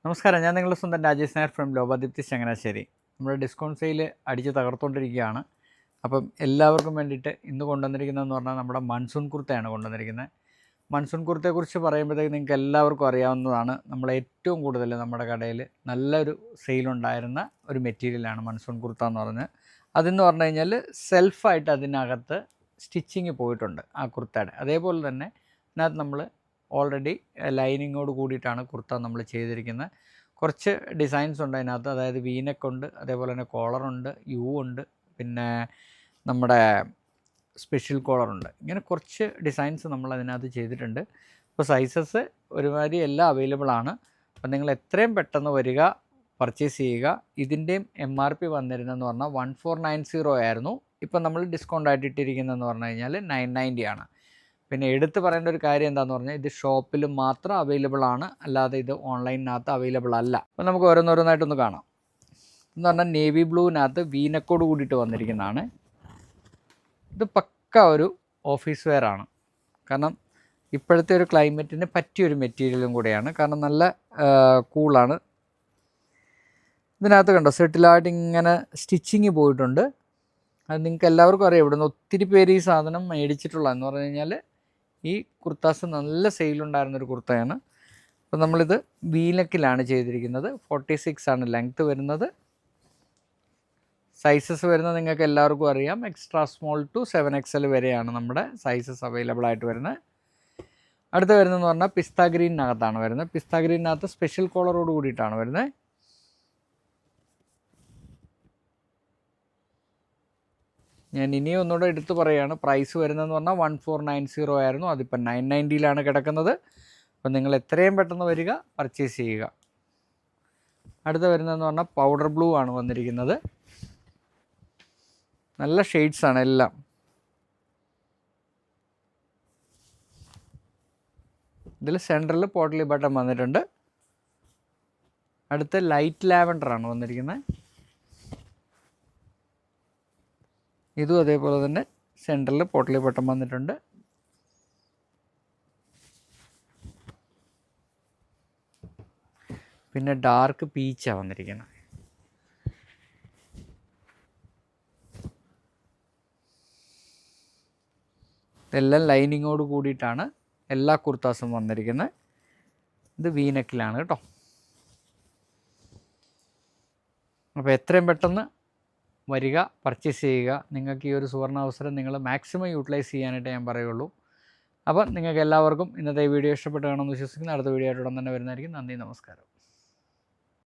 നമസ്കാരം, ഞാൻ നിങ്ങളുടെ സ്വന്തം രാജേഷ് നായർ ഫ്രം ലോകദീപ്തി ചങ്ങനാശ്ശേരി. നമ്മുടെ ഡിസ്കൗണ്ട് സെയിൽ അടിച്ച് തകർത്തുകൊണ്ടിരിക്കുകയാണ്. അപ്പം എല്ലാവർക്കും വേണ്ടിയിട്ട് ഇന്ന് കൊണ്ടുവന്നിരിക്കുന്നതെന്ന് പറഞ്ഞാൽ നമ്മുടെ മൺസൂൺ കുർത്തയാണ് കൊണ്ടുവന്നിരിക്കുന്നത്. മൺസൂൺ കുർത്തയെക്കുറിച്ച് പറയുമ്പോഴത്തേക്ക് നിങ്ങൾക്ക് എല്ലാവർക്കും അറിയാവുന്നതാണ്. നമ്മൾ ഏറ്റവും കൂടുതൽ നമ്മുടെ കടയിൽ നല്ലൊരു സെയിലുണ്ടായിരുന്ന ഒരു മെറ്റീരിയലാണ് മൺസൂൺ കുർത്ത എന്ന് പറഞ്ഞാൽ. അതെന്ന് പറഞ്ഞു കഴിഞ്ഞാൽ സെൽഫായിട്ട് അതിനകത്ത് സ്റ്റിച്ചിങ് പോയിട്ടുണ്ട് ആ കുർത്തയുടെ. അതേപോലെ തന്നെ അതിനകത്ത് നമ്മൾ ഓൾറെഡി ലൈനിങ്ങോട് കൂടിയിട്ടാണ് കുർത്ത നമ്മൾ ചെയ്തിരിക്കുന്നത്. കുറച്ച് ഡിസൈൻസ് ഉണ്ട് അതിനകത്ത്, അതായത് വീനെക്ക് ഉണ്ട്, അതേപോലെ തന്നെ കോളറുണ്ട്, യു ഉണ്ട്, പിന്നെ നമ്മുടെ സ്പെഷ്യൽ കോളറുണ്ട്. ഇങ്ങനെ കുറച്ച് ഡിസൈൻസ് നമ്മൾ അതിനകത്ത് ചെയ്തിട്ടുണ്ട്. അപ്പോൾ സൈസസ് ഒരുമാതിരി എല്ലാം അവൈലബിൾ ആണ്. അപ്പോൾ നിങ്ങൾ എത്രയും പെട്ടെന്ന് വരിക, പർച്ചേസ് ചെയ്യുക. ഇതിൻ്റെയും MRP വന്നിരുന്നതെന്ന് പറഞ്ഞാൽ 1490 ആയിരുന്നു. ഇപ്പം നമ്മൾ ഡിസ്കൗണ്ട് ആയിട്ട് ഇട്ടിരിക്കുന്നതെന്ന് പറഞ്ഞു കഴിഞ്ഞാൽ 990 ആണ്. പിന്നെ എടുത്ത് പറയേണ്ട ഒരു കാര്യം എന്താണെന്ന് പറഞ്ഞാൽ ഇത് ഷോപ്പിൽ മാത്രം അവൈലബിൾ ആണ്, അല്ലാതെ ഇത് ഓൺലൈനിനകത്ത് അവൈലബിൾ അല്ല. അപ്പോൾ നമുക്ക് ഓരോന്നോരോന്നായിട്ടൊന്ന് കാണാം. എന്ന് പറഞ്ഞാൽ നേവി ബ്ലൂവിനകത്ത് വീനക്കോട് കൂടിയിട്ട് വന്നിരിക്കുന്നതാണ്. ഇത് പക്ക ഒരു ഓഫീസ് വെയർ ആണ്. കാരണം ഇപ്പോഴത്തെ ഒരു ക്ലൈമറ്റിന് പറ്റിയൊരു മെറ്റീരിയലും കൂടെയാണ്. കാരണം നല്ല കൂളാണ്. ഇതിനകത്ത് കണ്ടോ സെറ്റിലായിട്ട് ഇങ്ങനെ സ്റ്റിച്ചിങ് പോയിട്ടുണ്ട്. അത് നിങ്ങൾക്ക് എല്ലാവർക്കും അറിയാം. ഇവിടുന്ന് ഒത്തിരി പേര് ഈ സാധനം മേടിച്ചിട്ടുള്ള എന്ന് പറഞ്ഞു കഴിഞ്ഞാൽ ഈ കുർത്താസ് നല്ല സെയിലുണ്ടായിരുന്നൊരു കുർത്തയാണ്. അപ്പോൾ നമ്മളിത് വീനെക്കിലാണ് ചെയ്തിരിക്കുന്നത്. 46 ആണ് ലെങ്ത്ത് വരുന്നത്. സൈസസ് വരുന്നത് നിങ്ങൾക്ക് എല്ലാവർക്കും അറിയാം. എക്സ്ട്രാ സ്മോൾ ടു 7XL വരെയാണ് നമ്മുടെ സൈസസ് അവൈലബിൾ ആയിട്ട് വരുന്നത്. അടുത്ത് വരുന്നതെന്ന് പറഞ്ഞാൽ പിസ്ത ഗ്രീനകത്താണ് വരുന്നത്. പിസ്ത ഗ്രീനകത്ത് സ്പെഷ്യൽ കോളറോട് കൂടിയിട്ടാണ് വരുന്നത്. ഞാൻ ഇനിയും ഒന്നുകൂടെ എടുത്ത് പറയുകയാണ്. പ്രൈസ് വരുന്നതെന്ന് പറഞ്ഞാൽ 1490 ആയിരുന്നു. അതിപ്പോൾ 990 കിടക്കുന്നത്. അപ്പോൾ നിങ്ങൾ എത്രയും പെട്ടെന്ന് വരിക, പർച്ചേസ് ചെയ്യുക. അടുത്ത വരുന്നതെന്ന് പറഞ്ഞാൽ പൗഡർ ബ്ലൂ ആണ് വന്നിരിക്കുന്നത്. നല്ല ഷെയ്ഡ്സാണ് എല്ലാം. ഇതിൽ സെൻറ്ററിൽ പോട്ടലി ബട്ടൺ വന്നിട്ടുണ്ട്. അടുത്ത ലൈറ്റ് ലാവൻഡർ ആണ് വന്നിരിക്കുന്നത്. ഇതും അതേപോലെ തന്നെ സെൻറ്ററിൽ പോട്ടലി ബട്ടൺ വന്നിട്ടുണ്ട്. പിന്നെ ഡാർക്ക് പീച്ചാണ് വന്നിരിക്കുന്നത്. ഇതെല്ലാം ലൈനിങ്ങോട് കൂടിയിട്ടാണ് എല്ലാ കുർത്താസും വന്നിരിക്കുന്നത്. ഇത് വീനെക്കിലാണ് കേട്ടോ. അപ്പോൾ എത്രയും പെട്ടെന്ന് വരിക, പർച്ചേസ് ചെയ്യുക. നിങ്ങൾക്ക് ഈ ഒരു സുവർണാവസരം നിങ്ങൾ മാക്സിമം യൂട്ടിലൈസ് ചെയ്യാനായിട്ട് ഞാൻ പറയുള്ളൂ. അപ്പം നിങ്ങൾക്ക് എല്ലാവർക്കും ഇന്നത്തെ വീഡിയോ ഇഷ്ടപ്പെട്ട് കാണുമെന്ന് വിശ്വസിക്കുന്നു. അടുത്ത വീഡിയോ ആയിട്ട് ഉടൻ തന്നെ വരുന്നതായിരിക്കും. നന്ദി, നമസ്കാരം.